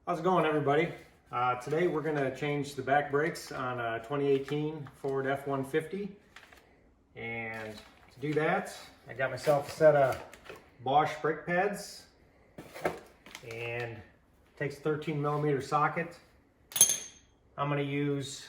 How's it going, everybody? Today we're going to change the back brakes on a 2018 Ford F-150, and to do that I got myself a set of Bosch brake pads, and it takes a 13mm socket. I'm going to use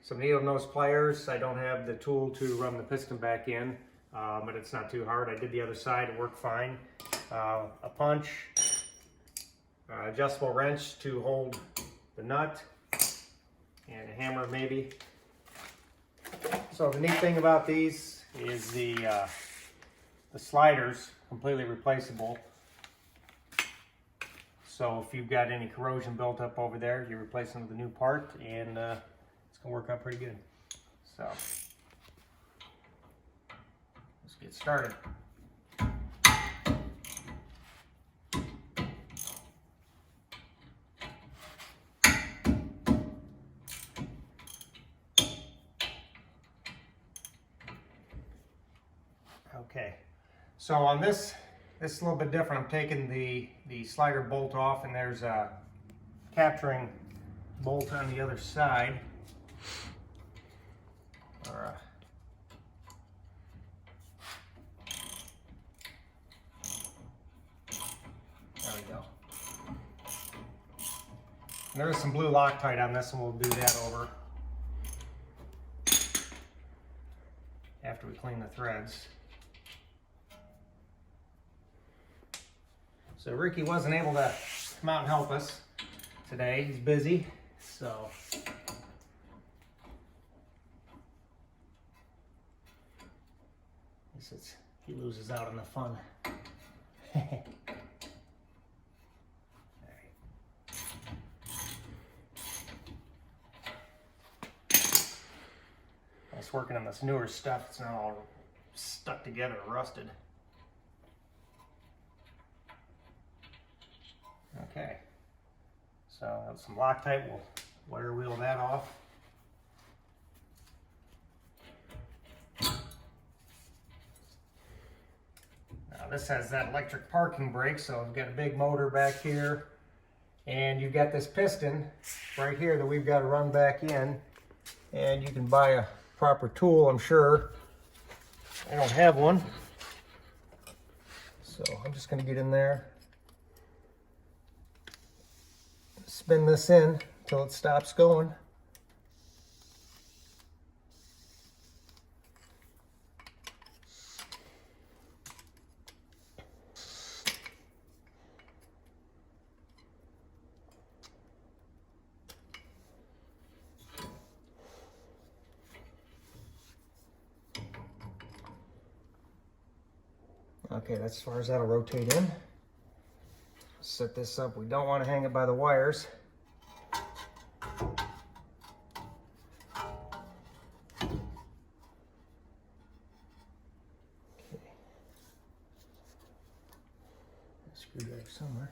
some needle nose pliers. I don't have the tool to run the piston back in, but it's not too hard. I did the other side, it worked fine. A punch, adjustable wrench to hold the nut, and a hammer maybe. So the neat thing about these is the sliders completely replaceable. So if you've got any corrosion built up over there, you replace them with a new part, and it's gonna work out pretty good. So let's get started. Okay, so on this is a little bit different. I'm taking the slider bolt off, and there's a capturing bolt on the other side. Or there we go. And there's some blue Loctite on this, and we'll do that over after we clean the threads. So Ricky wasn't able to come out and help us today. He's busy, so he loses out on the fun. I was working on this newer stuff. It's not all stuck together, rusted. Okay, so that's some Loctite. We'll wire wheel that off. Now this has that electric parking brake, so we've got a big motor back here, and you've got this piston right here that we've got to run back in, and you can buy a proper tool, I'm sure. I don't have one, so I'm just going to get in there, spin this in until it stops going. Okay, that's as far as that'll rotate in. Set this up. We don't want to hang it by the wires. Screwdriver somewhere.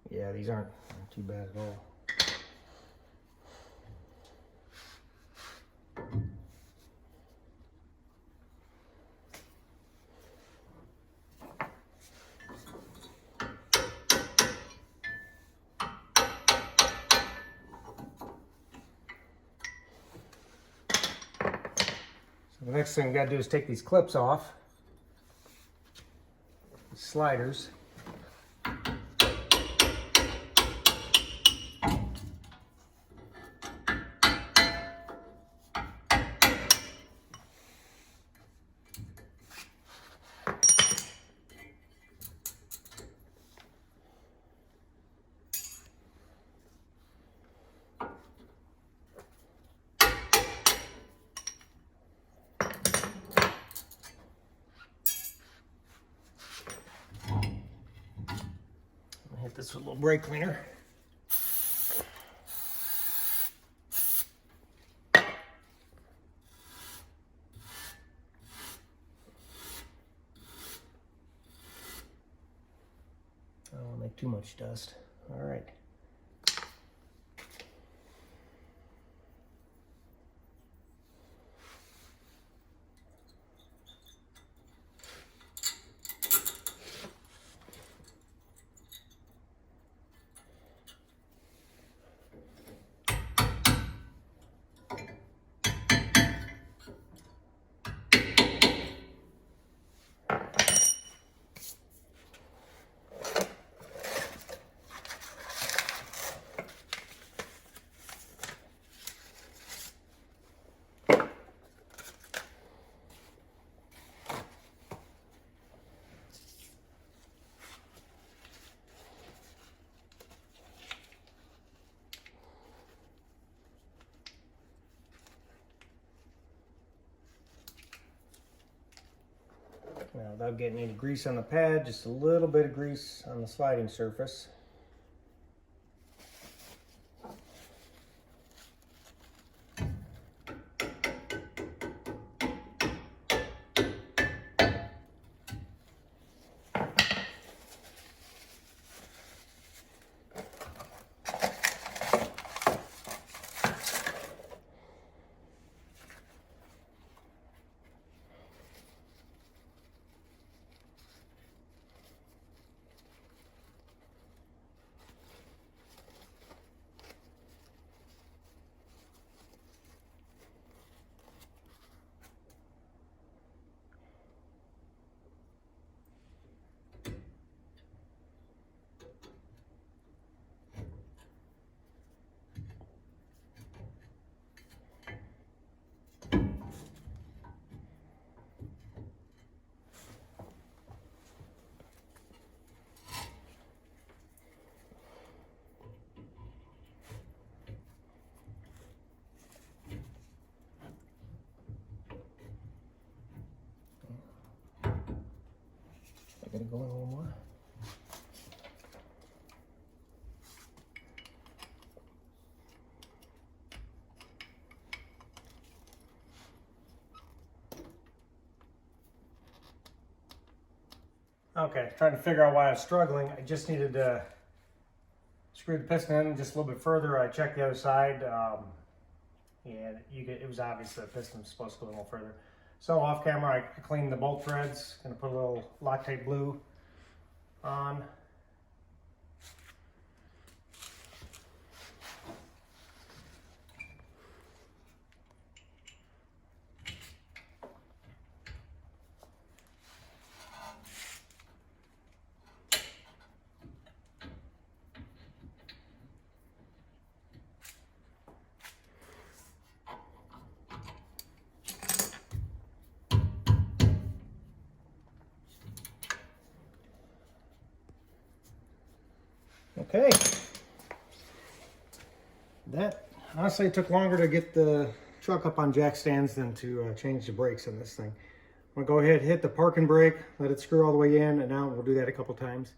Yeah, these aren't too bad at all. So the next thing we got to do is take these clips off, these sliders. Hit this with a little brake cleaner. I don't want to make too much dust. All right. without getting any grease on the pad, just a little bit of grease on the sliding surface. I gotta go in a little more. Okay, trying to figure out why I was struggling. I just needed to screw the piston in just a little bit further. I checked the other side, and it was obvious that the piston was supposed to go a little further. So off camera, I cleaned the bolt threads. Gonna put a little Loctite blue on. Okay, that honestly took longer to get the truck up on jack stands than to change the brakes on this thing. I'm gonna go ahead, hit the parking brake, let it screw all the way in, and now we'll do that a couple times.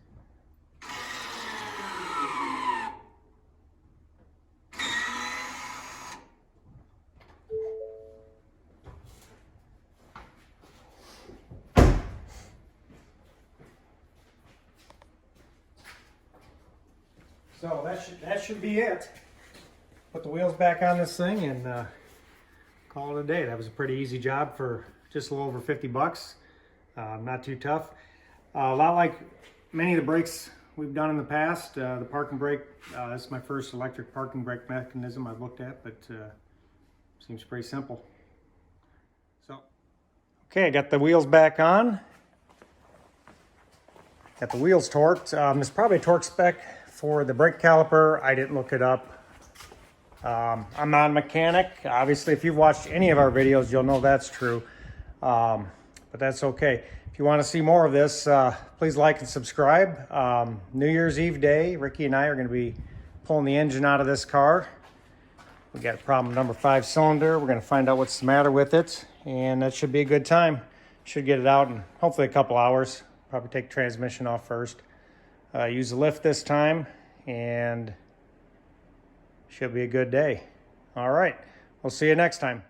So that should be it. Put the wheels back on this thing and call it a day. That was a pretty easy job for just a little over 50 bucks. Not too tough. A lot like many of the brakes we've done in the past. The parking brake, this is my first electric parking brake mechanism I've looked at, but seems pretty simple. So, okay, I got the wheels back on. Got the wheels torqued. There's probably a torque spec for the brake caliper. I didn't look it up. I'm not a mechanic. Obviously, if you've watched any of our videos, you'll know that's true. But that's okay. If you want to see more of this, please like and subscribe. New Year's Eve day, Ricky and I are going to be pulling the engine out of this car. We got a problem number 5 cylinder. We're going to find out what's the matter with it, and that should be a good time. Should get it out in hopefully a couple hours. Probably take the transmission off first. Use the lift this time, and should be a good day. All right, we'll see you next time.